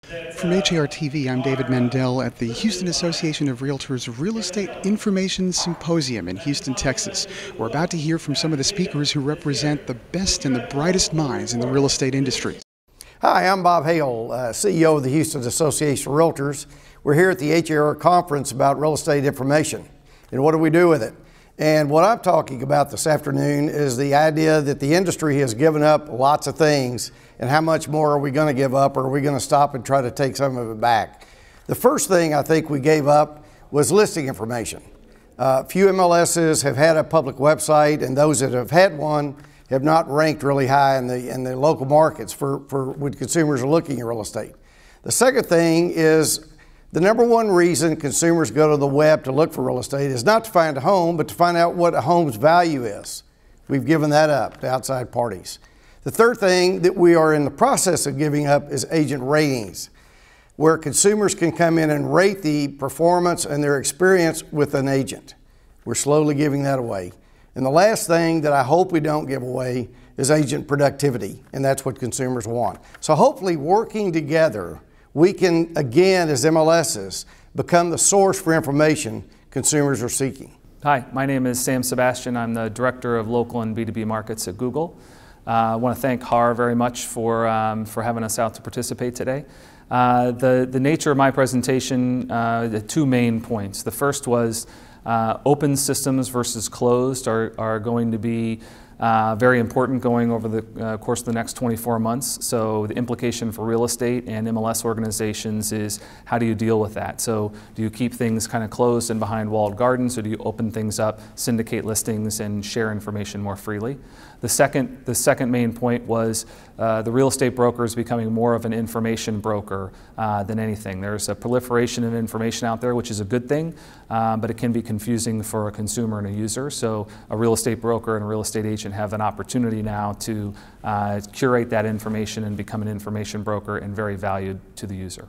From HAR-TV, I'm David Mendel at the Houston Association of Realtors Real Estate Information Symposium in Houston, Texas. We're about to hear from some of the speakers who represent the best and the brightest minds in the real estate industry. Hi, I'm Bob Hale, CEO of the Houston Association of Realtors. We're here at the HAR conference about real estate information and what do we do with it. And what I'm talking about this afternoon is the idea that the industry has given up lots of things, and how much more are we going to give up, or are we going to stop and try to take some of it back? The first thing I think we gave up was listing information. Few M.L.S's have had a public website, and those that have had one have not ranked really high in the local markets for when consumers are looking at real estate. The second thing is the number one reason consumers go to the web to look for real estate is not to find a home, but to find out what a home's value is. We've given that up to outside parties. The third thing that we are in the process of giving up is agent ratings, where consumers can come in and rate the performance and their experience with an agent. We're slowly giving that away. And the last thing that I hope we don't give away is agent productivity, and that's what consumers want. So hopefully working together, we can, again, as M.L.S's, become the source for information consumers are seeking. Hi, my name is Sebastian. I'm the Director of Local and B2B Markets at Google. I want to thank HAR very much for having us out to participate today. The nature of my presentation, the two main points. The first was open systems versus closed are going to be very important going over the course of the next 24 months. So the implication for real estate and M.L.S. organizations is, how do you deal with that? So do you keep things kind of closed and behind walled gardens, or do you open things up, syndicate listings, and share information more freely? The second main point was the real estate broker is becoming more of an information broker than anything. There's a proliferation of information out there, which is a good thing, but it can be confusing for a consumer and a user. So a real estate broker and a real estate agent have an opportunity now to curate that information and become an information broker, and very valued to the user.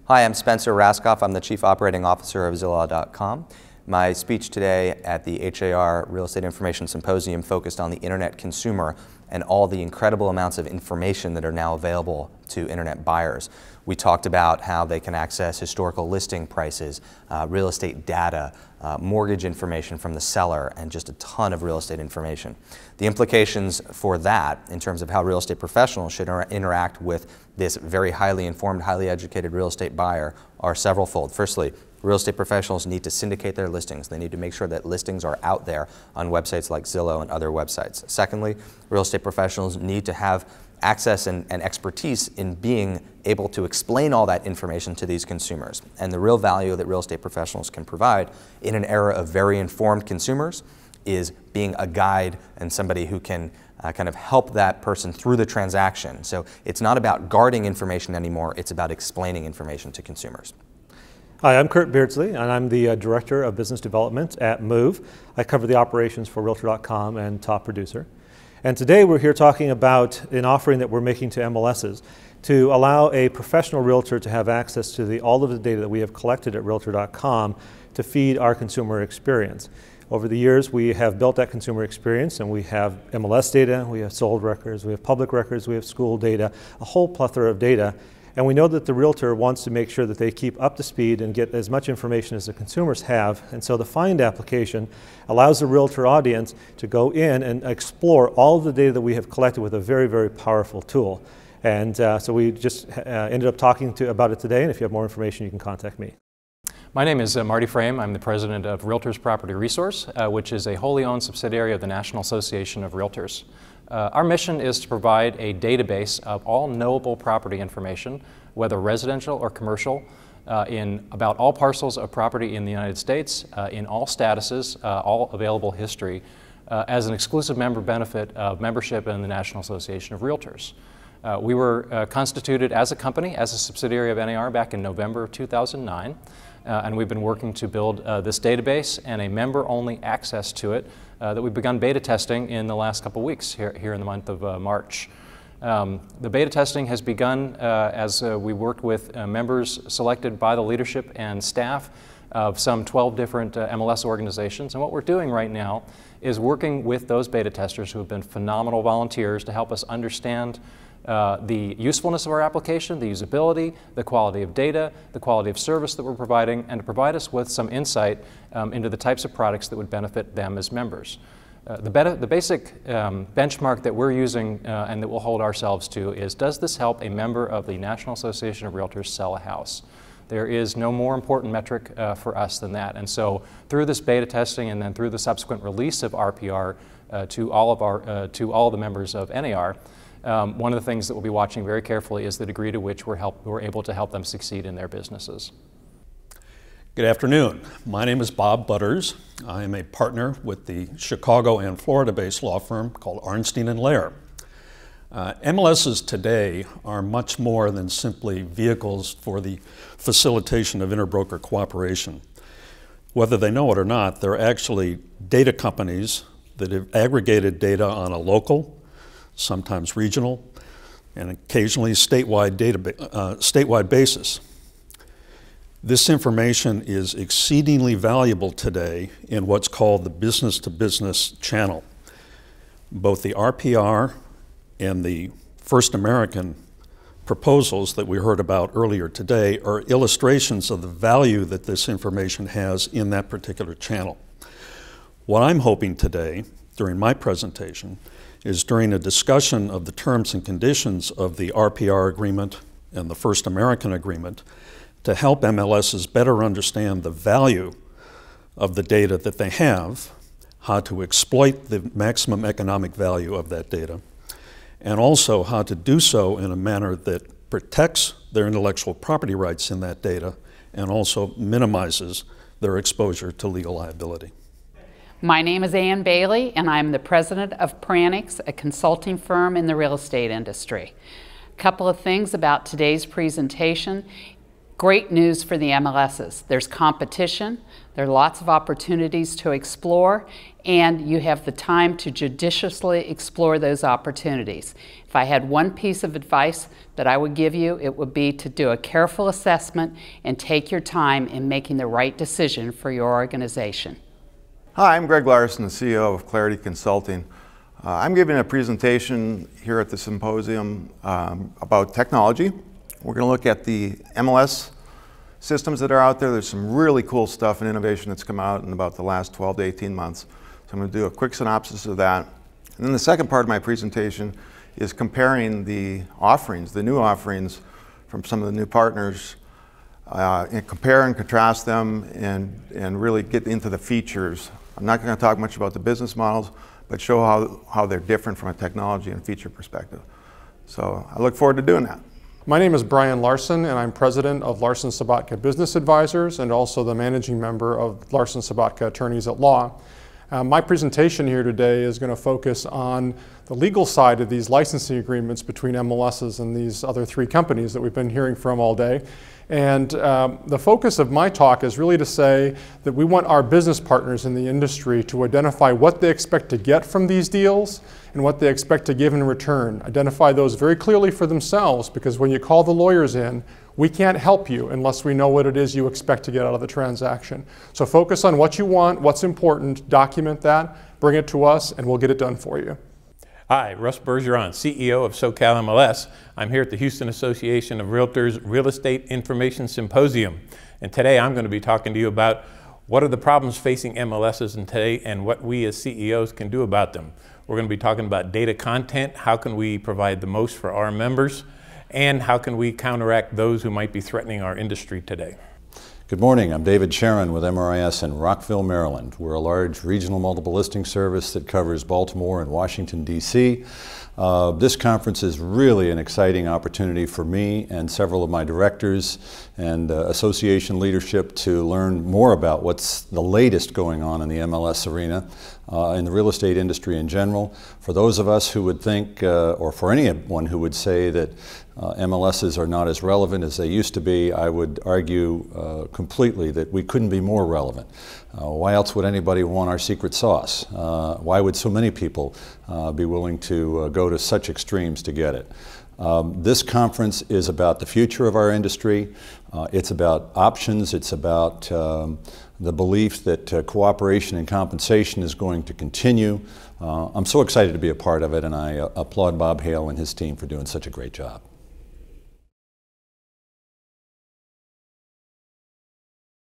Hi, I'm Spencer Raskoff. I'm the Chief Operating Officer of Zillow.com. My speech today at the HAR Real Estate Information Symposium focused on the internet consumer and all the incredible amounts of information that are now available to internet buyers. We talked about how they can access historical listing prices, real estate data, mortgage information from the seller, and just a ton of real estate information. The implications for that in terms of how real estate professionals should interact with this very highly informed, highly educated real estate buyer are severalfold. Firstly, real estate professionals need to syndicate their listings. They need to make sure that listings are out there on websites like Zillow and other websites. Secondly, real estate professionals need to have access and expertise in being able to explain all that information to these consumers. And the real value that real estate professionals can provide in an era of very informed consumers is being a guide and somebody who can kind of help that person through the transaction. So it's not about guarding information anymore, it's about explaining information to consumers. Hi, I'm Kurt Beardsley, and I'm the Director of Business Development at Move. I cover the operations for Realtor.com and Top Producer. And today we're here talking about an offering that we're making to M.L.S's to allow a professional realtor to have access to all of the data that we have collected at Realtor.com to feed our consumer experience. Over the years, we have built that consumer experience, and we have M.L.S. data, we have sold records, we have public records, we have school data, a whole plethora of data. And we know that the realtor wants to make sure that they keep up to speed and get as much information as the consumers have. And so the Find application allows the realtor audience to go in and explore all of the data that we have collected with a very, very powerful tool. And so we just ended up talking about it today, and if you have more information, you can contact me. My name is Marty. I'm the president of Realtors Property Resource, which is a wholly owned subsidiary of the National Association of Realtors. Our mission is to provide a database of all knowable property information, whether residential or commercial, about all parcels of property in the United States, in all statuses, all available history, as an exclusive member benefit of membership in the National Association of Realtors. We were constituted as a company, as a subsidiary of NAR back in November of 2009, and we've been working to build this database and a member-only access to it that we've begun beta testing in the last couple weeks here in the month of March. The beta testing has begun as we worked with members selected by the leadership and staff of some 12 different M.L.S. organizations. And what we're doing right now is working with those beta testers who have been phenomenal volunteers to help us understand the usefulness of our application, the usability, the quality of data, the quality of service that we're providing, and to provide us with some insight into the types of products that would benefit them as members. The basic benchmark that we're using and that we'll hold ourselves to is, does this help a member of the National Association of Realtors sell a house? There is no more important metric for us than that. And so through this beta testing and then through the subsequent release of RPR to all the members of NAR, one of the things that we'll be watching very carefully is the degree to which we're able to help them succeed in their businesses. Good afternoon. My name is Bob Butters. I am a partner with the Chicago and Florida-based law firm called Arnstein and Lehr. MLSs today are much more than simply vehicles for the facilitation of interbroker cooperation. Whether they know it or not, they're actually data companies that have aggregated data on a local, sometimes regional, and occasionally statewide basis. This information is exceedingly valuable today in what's called the business-to-business channel. Both the RPR and the First American proposals that we heard about earlier today are illustrations of the value that this information has in that particular channel. What I'm hoping today, during my presentation, is during a discussion of the terms and conditions of the RPR agreement and the First American agreement, to help MLSs better understand the value of the data that they have, how to exploit the maximum economic value of that data, and also how to do so in a manner that protects their intellectual property rights in that data and also minimizes their exposure to legal liability. My name is Ann Bailey, and I'm the president of Pranix, a consulting firm in the real estate industry. A couple of things about today's presentation. Great news for the MLSs. There's competition, there are lots of opportunities to explore, and you have the time to judiciously explore those opportunities. If I had one piece of advice that I would give you, it would be to do a careful assessment and take your time in making the right decision for your organization. Hi, I'm Gregg Larson, the CEO of Clareity Consulting. I'm giving a presentation here at the symposium about technology. We're going to look at the M.L.S. systems that are out there. There's some really cool stuff and innovation that's come out in about the last 12 to 18 months. So I'm going to do a quick synopsis of that. And then the second part of my presentation is comparing the offerings, the new offerings from some of the new partners, and compare and contrast them and really get into the features. I'm not going to talk much about the business models, but show how they're different from a technology and feature perspective. So I look forward to doing that. My name is Brian Larson, and I'm president of Larson Sobotka Business Advisors and also the managing member of Larson Sobotka Attorneys at Law. My presentation here today is going to focus on the legal side of these licensing agreements between MLSs and these other three companies that we've been hearing from all day. And the focus of my talk is really to say that we want our business partners in the industry to identify what they expect to get from these deals and what they expect to give in return. Identify those very clearly for themselves, because when you call the lawyers in, we can't help you unless we know what it is you expect to get out of the transaction. So focus on what you want, what's important, document that, bring it to us, and we'll get it done for you. Hi, Russ Bergeron, CEO of SoCal M.L.S. I'm here at the Houston Association of Realtors Real Estate Information Symposium. And today I'm going to be talking to you about what are the problems facing MLSs in today and what we as CEOs can do about them. We're going to be talking about data content, how can we provide the most for our members, and how can we counteract those who might be threatening our industry today. Good morning, I'm David Charron with M.R.I.S. in Rockville, Maryland. We're a large regional multiple listing service that covers Baltimore and Washington, D.C. This conference is really an exciting opportunity for me and several of my directors and association leadership to learn more about what's the latest going on in the MLS arena, in the real estate industry in general. For those of us who would think, or for anyone who would say that MLSs are not as relevant as they used to be, I would argue completely that we couldn't be more relevant. Why else would anybody want our secret sauce? Why would so many people be willing to go to such extremes to get it? This conference is about the future of our industry. It's about options. It's about the belief that cooperation and compensation is going to continue. I'm so excited to be a part of it, and I applaud Bob Hale and his team for doing such a great job.